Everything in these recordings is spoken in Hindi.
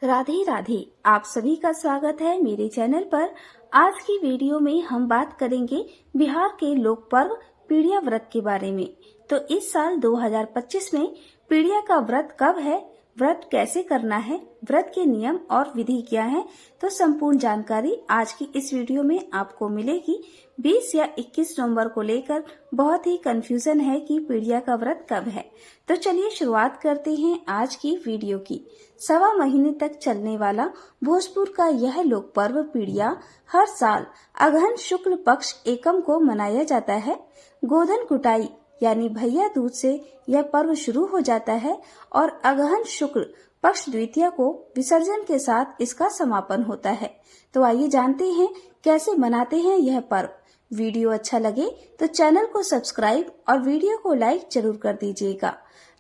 राधे राधे। आप सभी का स्वागत है मेरे चैनल पर। आज की वीडियो में हम बात करेंगे बिहार के लोक पर्व पीड़िया व्रत के बारे में। तो इस साल 2025 में पीड़िया का व्रत कब है, व्रत कैसे करना है, व्रत के नियम और विधि क्या है, तो संपूर्ण जानकारी आज की इस वीडियो में आपको मिलेगी। 20 या 21 नवंबर को लेकर बहुत ही कंफ्यूजन है कि पीड़िया का व्रत कब है। तो चलिए शुरुआत करते हैं आज की वीडियो की। 1.25 महीने तक चलने वाला भोजपुर का यह लोक पर्व पीड़िया हर साल अगहन शुक्ल पक्ष एकम को मनाया जाता है। गोधन कुटाई यानी भैया दूज से यह पर्व शुरू हो जाता है और अगहन शुक्ल पक्ष द्वितीया को विसर्जन के साथ इसका समापन होता है। तो आइए जानते हैं कैसे मनाते हैं यह पर्व। वीडियो अच्छा लगे तो चैनल को सब्सक्राइब और वीडियो को लाइक जरूर कर दीजिएगा।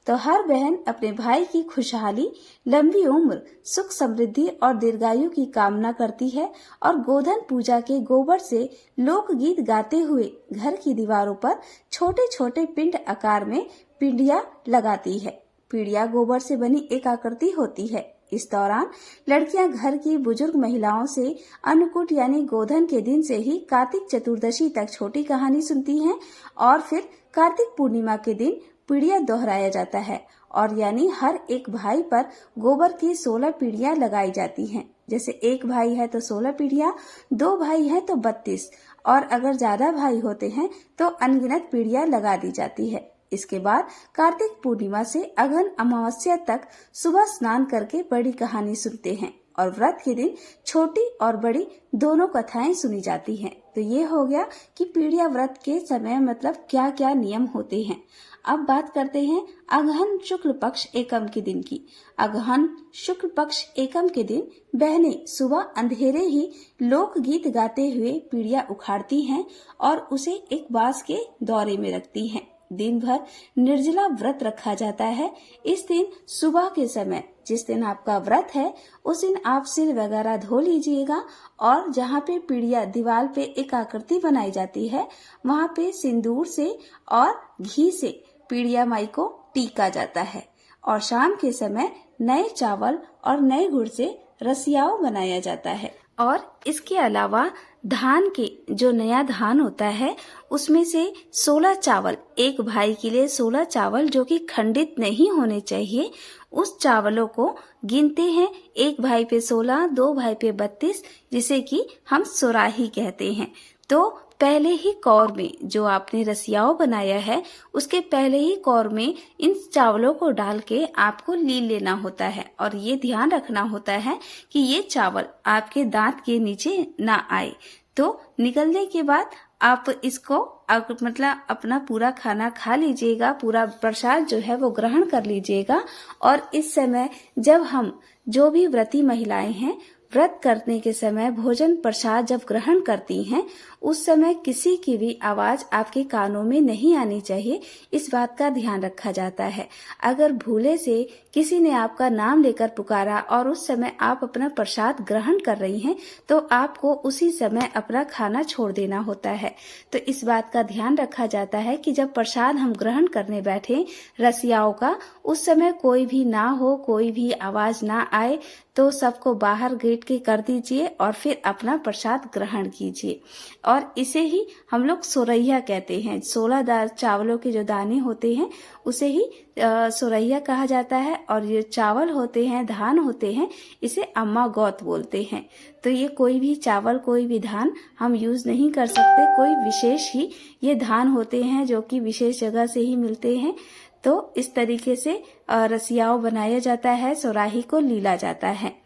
तो हर बहन अपने भाई की खुशहाली, लंबी उम्र, सुख समृद्धि और दीर्घायु की कामना करती है और गोधन पूजा के गोबर से लोकगीत गाते हुए घर की दीवारों पर छोटे छोटे पिंड आकार में पीड़िया लगाती है। पीड़िया गोबर से बनी एक आकृति होती है। इस दौरान लड़कियां घर की बुजुर्ग महिलाओं से अन्नकूट यानी गोधन के दिन से ही कार्तिक चतुर्दशी तक छोटी कहानी सुनती हैं और फिर कार्तिक पूर्णिमा के दिन पीड़िया दोहराया जाता है और यानी हर एक भाई पर गोबर की 16 पीड़ियां लगाई जाती हैं। जैसे एक भाई है तो 16 पीड़ियां, 2 भाई है तो 32 और अगर ज्यादा भाई होते हैं तो अनगिनत पीड़ियां लगा दी जाती है। इसके बाद कार्तिक पूर्णिमा से अगहन अमावस्या तक सुबह स्नान करके बड़ी कहानी सुनते हैं और व्रत के दिन छोटी और बड़ी दोनों कथाएं सुनी जाती हैं। तो ये हो गया कि पीड़िया व्रत के समय मतलब क्या क्या नियम होते हैं। अब बात करते हैं अगहन शुक्ल पक्ष एकम के दिन की। अगहन शुक्ल पक्ष एकम के दिन बहनें सुबह अंधेरे ही लोकगीत गाते हुए पीड़िया उखाड़ती हैं और उसे एक बांस के दौरे में रखती हैं। दिन भर निर्जला व्रत रखा जाता है। इस दिन सुबह के समय, जिस दिन आपका व्रत है उस दिन आप सिर वगैरह धो लीजिएगा और जहाँ पे पीड़िया दीवार पे एक आकृति बनाई जाती है वहाँ पे सिंदूर से और घी से पीड़िया माई को टीका जाता है और शाम के समय नए चावल और नए गुड़ से रसियाव बनाया जाता है। और इसके अलावा धान के जो नया धान होता है उसमें से 16 चावल, एक भाई के लिए 16 चावल जो कि खंडित नहीं होने चाहिए, उस चावलों को गिनते हैं। एक भाई पे 16, 2 भाई पे 32, जिसे कि हम सोराही कहते हैं। तो पहले ही कौर में जो आपने रसियाव बनाया है उसके पहले ही कौर में इन चावलों को डाल के आपको लील लेना होता है और ये ध्यान रखना होता है कि ये चावल आपके दांत के नीचे ना आए। तो निकलने के बाद आप इसको मतलब अपना पूरा खाना खा लीजिएगा, पूरा प्रसाद जो है वो ग्रहण कर लीजिएगा। और इस समय जब हम जो भी व्रती महिलाएं हैं व्रत करने के समय भोजन प्रसाद जब ग्रहण करती हैं उस समय किसी की भी आवाज आपके कानों में नहीं आनी चाहिए। इस बात का ध्यान रखा जाता है। अगर भूले से किसी ने आपका नाम लेकर पुकारा और उस समय आप अपना प्रसाद ग्रहण कर रही हैं तो आपको उसी समय अपना खाना छोड़ देना होता है। तो इस बात का ध्यान रखा जाता है कि जब प्रसाद हम ग्रहण करने बैठे रसियाओं का, उस समय कोई भी ना हो, कोई भी आवाज ना आए, तो सबको बाहर गेट के कर दीजिए और फिर अपना प्रसाद ग्रहण कीजिए। और इसे ही हम लोग सोरैया कहते हैं। 16 चावलों के जो दाने होते हैं उसे ही सोरैया कहा जाता है और ये चावल होते हैं, धान होते हैं, इसे अम्मा गौत बोलते हैं। तो ये कोई भी चावल, कोई भी धान हम यूज नहीं कर सकते। कोई विशेष ही ये धान होते हैं जो कि विशेष जगह से ही मिलते हैं। तो इस तरीके से रसियाव बनाया जाता है, सोराही को लीला जाता है।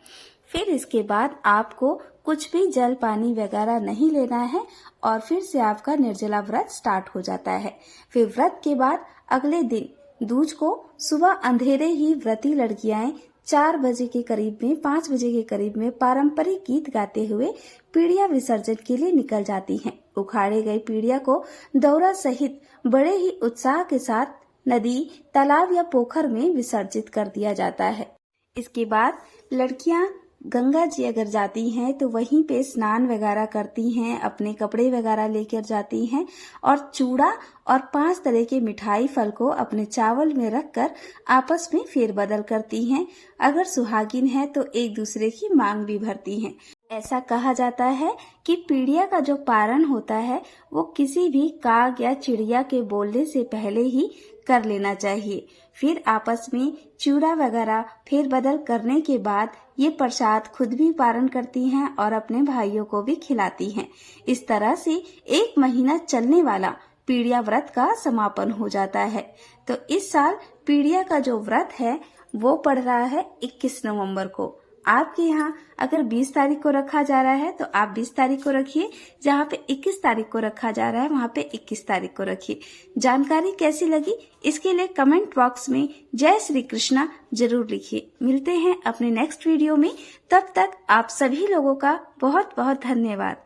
फिर इसके बाद आपको कुछ भी जल पानी वगैरह नहीं लेना है और फिर से आपका निर्जला व्रत स्टार्ट हो जाता है। फिर व्रत के बाद अगले दिन दूज को सुबह अंधेरे ही व्रती लड़कियां 4 बजे के करीब में, 5 बजे के करीब में पारंपरिक गीत गाते हुए पीड़िया विसर्जन के लिए निकल जाती हैं। उखाड़े गए पीड़िया को दौरा सहित बड़े ही उत्साह के साथ नदी, तालाब या पोखर में विसर्जित कर दिया जाता है। इसके बाद लड़कियां गंगा जी अगर जाती हैं तो वहीं पे स्नान वगैरह करती हैं, अपने कपड़े वगैरह लेकर जाती हैं और चूड़ा और 5 तरह के मिठाई फल को अपने चावल में रखकर आपस में फेरबदल करती हैं। अगर सुहागिन है तो एक दूसरे की मांग भी भरती हैं। ऐसा कहा जाता है कि पीड़िया का जो पारण होता है वो किसी भी काग या चिड़िया के बोलने से पहले ही कर लेना चाहिए। फिर आपस में चूड़ा वगैरह फेरबदल करने के बाद ये प्रसाद खुद भी पारण करती हैं और अपने भाइयों को भी खिलाती हैं। इस तरह से 1 महीना चलने वाला पीड़िया व्रत का समापन हो जाता है। तो इस साल पीड़िया का जो व्रत है वो पड़ रहा है 21 नवंबर को। आपके यहाँ अगर 20 तारीख को रखा जा रहा है तो आप 20 तारीख को रखिए, जहाँ पे 21 तारीख को रखा जा रहा है वहाँ पे 21 तारीख को रखिए। जानकारी कैसी लगी इसके लिए कमेंट बॉक्स में जय श्री कृष्णा जरूर लिखिए। मिलते हैं अपने नेक्स्ट वीडियो में, तब तक आप सभी लोगों का बहुत बहुत धन्यवाद।